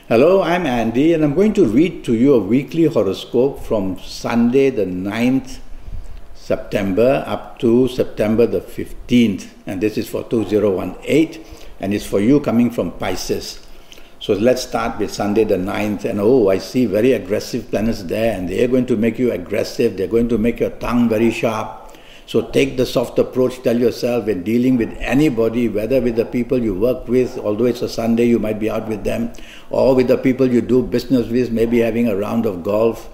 Hello, I'm Andy, and I'm going to read to you a weekly horoscope from Sunday the 9th September up to September the 15th, and this is for 2018, and it's for you coming from Pisces. So let's start with Sunday the 9th, and I see very aggressive planets there, and they're going to make you aggressive, they're going to make your tongue very sharp. So take the soft approach, tell yourself when dealing with anybody, whether with the people you work with, although it's a Sunday, you might be out with them, or with the people you do business with, maybe having a round of golf,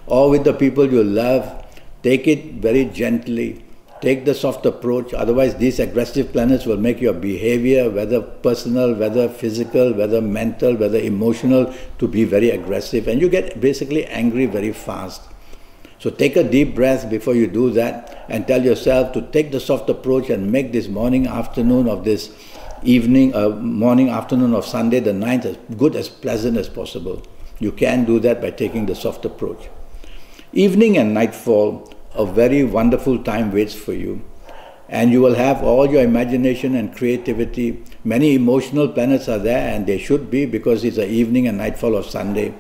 or with the people you love, take it very gently. Take the soft approach, otherwise these aggressive planets will make your behavior, whether personal, whether physical, whether mental, whether emotional, to be very aggressive, and you get basically angry very fast. So take a deep breath before you do that and tell yourself to take the soft approach and make this morning, afternoon of this evening, morning, afternoon of Sunday the 9th as good, as pleasant as possible. You can do that by taking the soft approach. Evening and nightfall, a very wonderful time waits for you. And you will have all your imagination and creativity. Many emotional planets are there, and they should be, because it's the evening and nightfall of Sunday.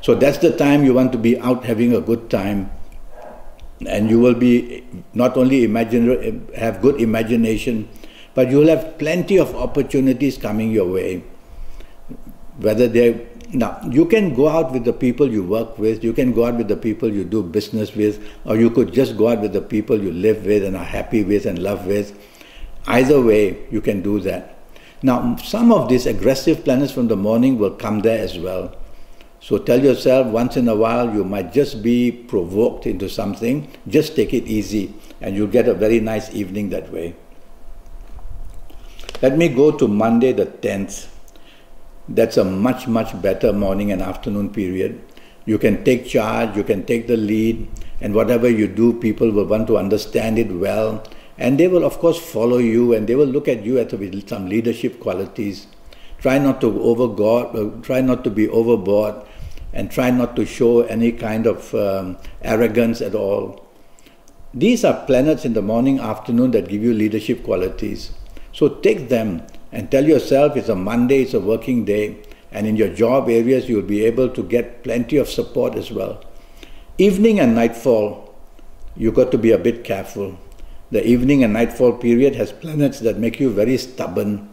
So that's the time you want to be out having a good time. And you will be not only have good imagination, but you will have plenty of opportunities coming your way. Now, you can go out with the people you work with, you can go out with the people you do business with, or you could just go out with the people you live with and are happy with and love with. Either way, you can do that. Now, some of these aggressive planets from the morning will come there as well. So tell yourself once in a while you might just be provoked into something. Just take it easy and you'll get a very nice evening that way. Let me go to Monday the 10th. That's a much better morning and afternoon period. You can take charge, you can take the lead, and whatever you do, people will want to understand it well, and they will of course follow you, and they will look at you with some leadership qualities. Try not to be overboard, and try not to show any kind of arrogance at all. These are planets in the morning, afternoon that give you leadership qualities. So take them and tell yourself it's a Monday, it's a working day, and in your job areas you'll be able to get plenty of support as well. Evening and nightfall, you've got to be a bit careful. The evening and nightfall period has planets that make you very stubborn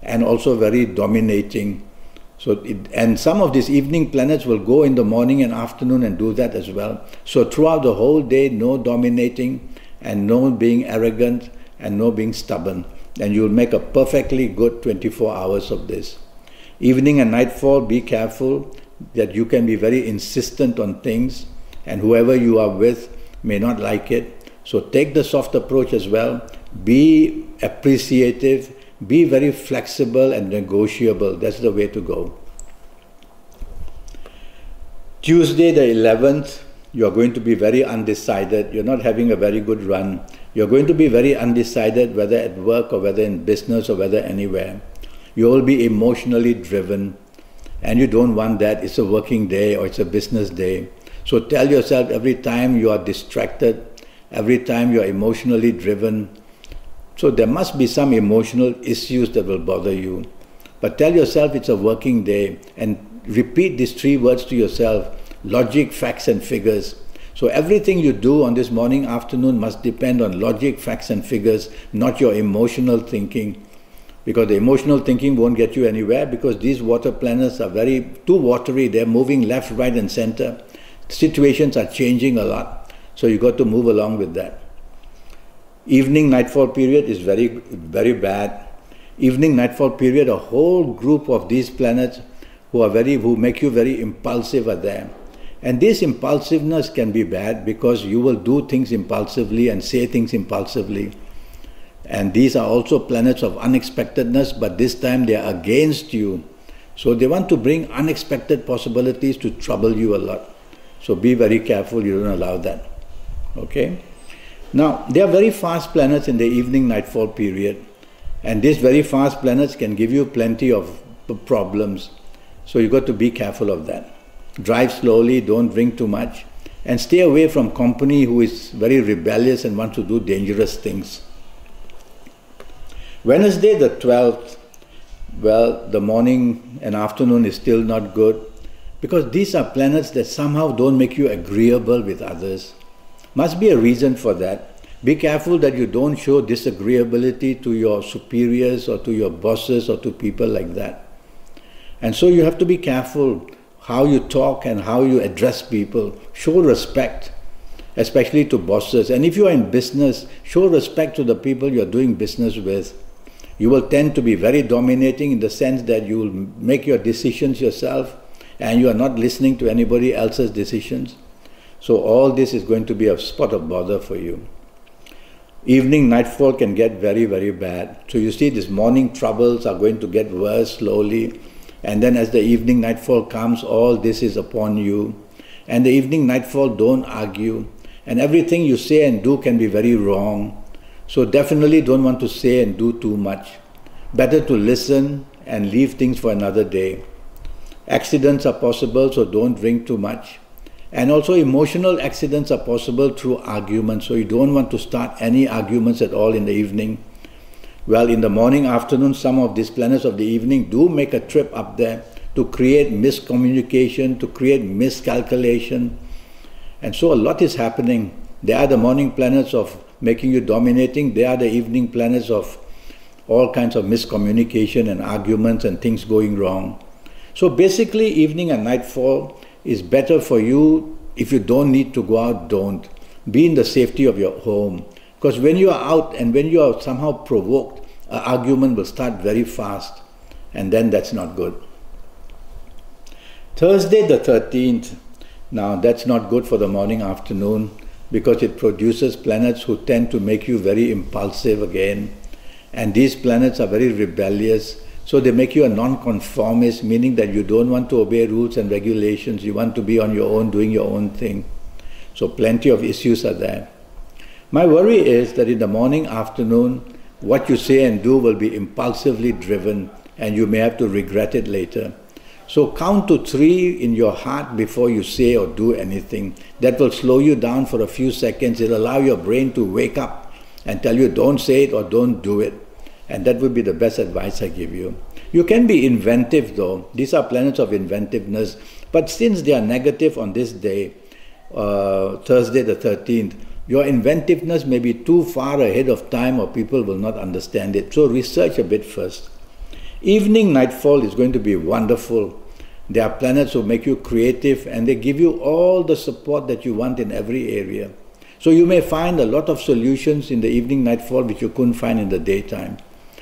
and also very dominating. And some of these evening planets will go in the morning and afternoon and do that as well. So throughout the whole day, no dominating and no being arrogant and no being stubborn. And you'll make a perfectly good 24 hours of this. Evening and nightfall, be careful that you can be very insistent on things, and whoever you are with may not like it. So take the soft approach as well. Be appreciative. Be very flexible and negotiable. That's the way to go. Tuesday the 11th, you're going to be very undecided. You're not having a very good run. You're going to be very undecided, whether at work or whether in business or whether anywhere. You will be emotionally driven, and you don't want that. It's a working day or it's a business day. So tell yourself every time you are distracted, every time you're emotionally driven, so there must be some emotional issues that will bother you. But tell yourself it's a working day, and repeat these 3 words to yourself: logic, facts and figures. So everything you do on this morning, afternoon must depend on logic, facts and figures, not your emotional thinking. Because the emotional thinking won't get you anywhere, because these water planets are too watery. They're moving left, right and center. Situations are changing a lot. So you got to move along with that. Evening nightfall period is very bad. Evening nightfall period, a whole group of these planets who make you very impulsive are there. And this impulsiveness can be bad, because you will do things impulsively and say things impulsively. And these are also planets of unexpectedness, but this time they are against you. So they want to bring unexpected possibilities to trouble you a lot. So be very careful you don't allow that. Okay? Now, they are very fast planets in the evening nightfall period, and these very fast planets can give you plenty of problems. So you got to be careful of that. Drive slowly, don't drink too much, and stay away from company who is very rebellious and wants to do dangerous things. Wednesday the 12th, well, the morning and afternoon is still not good, because these are planets that somehow don't make you agreeable with others. Must be a reason for that. Be careful that you don't show disagreeability to your superiors or to your bosses or to people like that. And so you have to be careful how you talk and how you address people. Show respect, especially to bosses. And if you are in business, show respect to the people you are doing business with. You will tend to be very dominating in the sense that you will make your decisions yourself and you are not listening to anybody else's decisions. So all this is going to be a spot of bother for you. Evening nightfall can get very, very bad. So you see these morning troubles are going to get worse slowly. And then as the evening nightfall comes, all this is upon you. And the evening nightfall, don't argue. And everything you say and do can be very wrong. So definitely don't want to say and do too much. Better to listen and leave things for another day. Accidents are possible, so don't drink too much. And also emotional accidents are possible through arguments, so you don't want to start any arguments at all in the evening. Well, in the morning, afternoon, some of these planets of the evening do make a trip up there to create miscommunication, to create miscalculation. And so a lot is happening. They are the morning planets of making you dominating. They are the evening planets of all kinds of miscommunication and arguments and things going wrong. So basically, evening and nightfall is better for you. If you don't need to go out, don't. Be in the safety of your home. Because when you are out and when you are somehow provoked, an argument will start very fast. And then that's not good. Thursday the 13th. Now that's not good for the morning, afternoon, because it produces planets who tend to make you very impulsive again. And these planets are very rebellious. So they make you a non-conformist, meaning that you don't want to obey rules and regulations. You want to be on your own, doing your own thing. So plenty of issues are there. My worry is that in the morning, afternoon, what you say and do will be impulsively driven and you may have to regret it later. So count to 3 in your heart before you say or do anything. That will slow you down for a few seconds. It will allow your brain to wake up and tell you don't say it or don't do it. And that would be the best advice I give you. You can be inventive though. These are planets of inventiveness. But since they are negative on this day, Thursday the 13th, your inventiveness may be too far ahead of time or people will not understand it. So research a bit first. Evening nightfall is going to be wonderful. There are planets who make you creative and they give you all the support that you want in every area. So you may find a lot of solutions in the evening nightfall which you couldn't find in the daytime.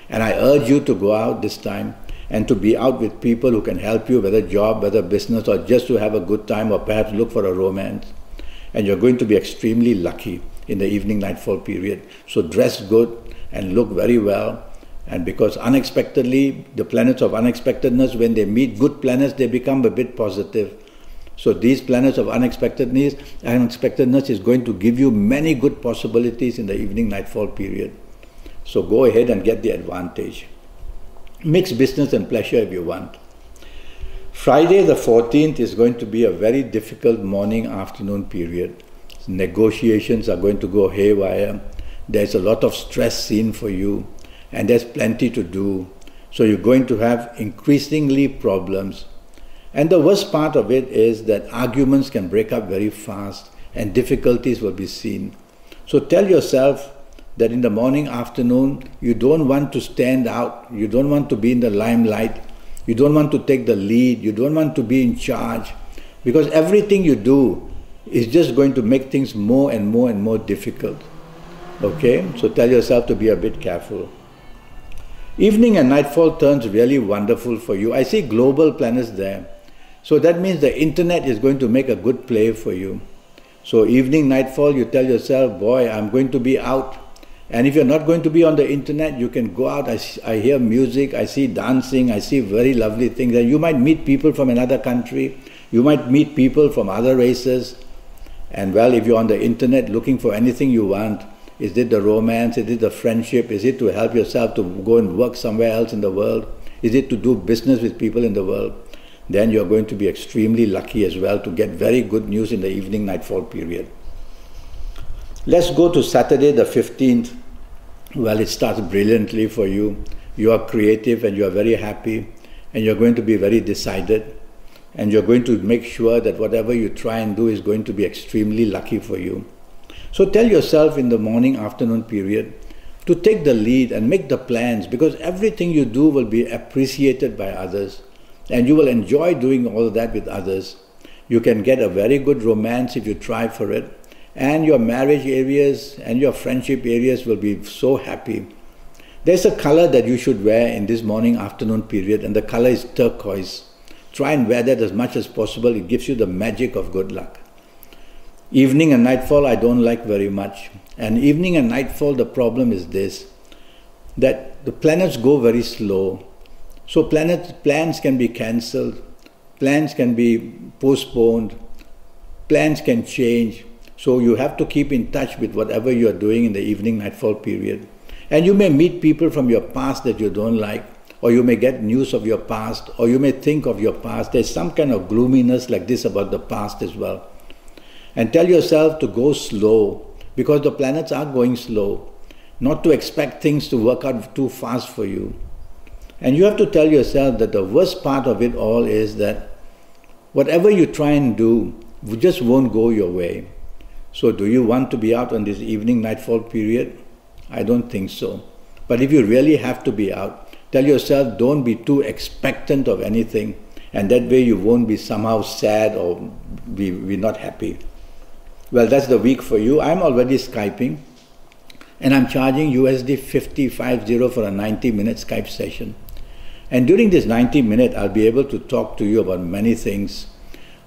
And I urge you to go out this time and to be out with people who can help you, whether job, whether business, or just to have a good time or perhaps look for a romance. And you're going to be extremely lucky in the evening nightfall period. So dress good and look very well. And because unexpectedly, the planets of unexpectedness, when they meet good planets, they become a bit positive. So these planets of unexpectedness is going to give you many good possibilities in the evening nightfall period. So go ahead and get the advantage. Mix business and pleasure if you want. Friday the 14th is going to be a very difficult morning-afternoon period. Negotiations are going to go haywire. There's a lot of stress seen for you and there's plenty to do. So you're going to have increasingly problems. And the worst part of it is that arguments can break up very fast and difficulties will be seen. So tell yourself that in the morning, afternoon, you don't want to stand out, you don't want to be in the limelight, you don't want to take the lead, you don't want to be in charge, because everything you do is just going to make things more and more and more difficult. Okay? So tell yourself to be a bit careful. Evening and nightfall turns really wonderful for you. I see global planets there. So that means the internet is going to make a good play for you. So evening, nightfall, you tell yourself, boy, I'm going to be out. And if you're not going to be on the internet, you can go out. I hear music, I see dancing, I see very lovely things. And you might meet people from another country. You might meet people from other races. And well, if you're on the internet looking for anything you want, is it the romance, is it the friendship, is it to help yourself to go and work somewhere else in the world, is it to do business with people in the world, then you're going to be extremely lucky as well to get very good news in the evening nightfall period. Let's go to Saturday the 15th. Well, it starts brilliantly for you. You are creative and you are very happy. and you're going to be very decided, and you're going to make sure that whatever you try and do is going to be extremely lucky for you. So tell yourself in the morning, afternoon period to take the lead and make the plans, because everything you do will be appreciated by others, and you will enjoy doing all of that with others. You can get a very good romance if you try for it, and your marriage areas and your friendship areas will be so happy. There's a color that you should wear in this morning, afternoon period, and the color is turquoise. Try and wear that as much as possible. It gives you the magic of good luck. Evening and nightfall I don't like very much. And evening and nightfall, the problem is this, that the planets go very slow. So plans can be cancelled, plans can be postponed, plans can change. So you have to keep in touch with whatever you are doing in the evening nightfall period. And you may meet people from your past that you don't like, or you may get news of your past, or you may think of your past. There's some kind of gloominess like this about the past as well. And tell yourself to go slow, because the planets are going slow, not to expect things to work out too fast for you. And you have to tell yourself that the worst part of it all is that whatever you try and do just won't go your way. So do you want to be out on this evening nightfall period? I don't think so. But if you really have to be out, tell yourself don't be too expectant of anything, and that way you won't be somehow sad or be not happy. Well, that's the week for you. I'm already Skyping, and I'm charging USD 50 for a 90-minute Skype session. And during this 90-minute, I'll be able to talk to you about many things.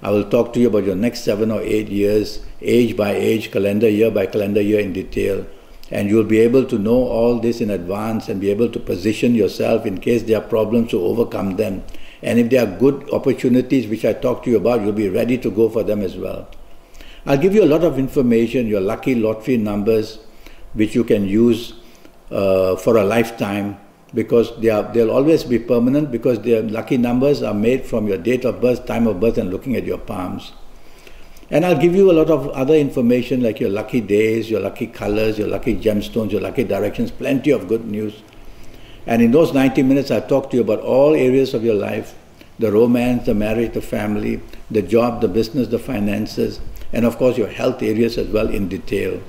I will talk to you about your next 7 or 8 years, age by age, calendar year by calendar year in detail. And you'll be able to know all this in advance and be able to position yourself in case there are problems to overcome them. And if there are good opportunities which I talk to you about, you'll be ready to go for them as well. I'll give you a lot of information, your lucky lottery numbers, which you can use for a lifetime, because they'll always be permanent, because their lucky numbers are made from your date of birth, time of birth, and looking at your palms. And I'll give you a lot of other information like your lucky days, your lucky colors, your lucky gemstones, your lucky directions, plenty of good news. And in those 90 minutes, I'll talk to you about all areas of your life, the romance, the marriage, the family, the job, the business, the finances, and of course your health areas as well in detail.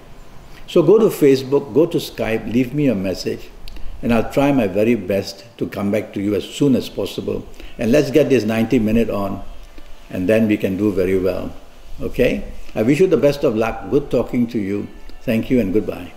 So go to Facebook, go to Skype, leave me a message, and I'll try my very best to come back to you as soon as possible. And let's get this 90-minute on, and then we can do very well. Okay? I wish you the best of luck. Good talking to you. Thank you and goodbye.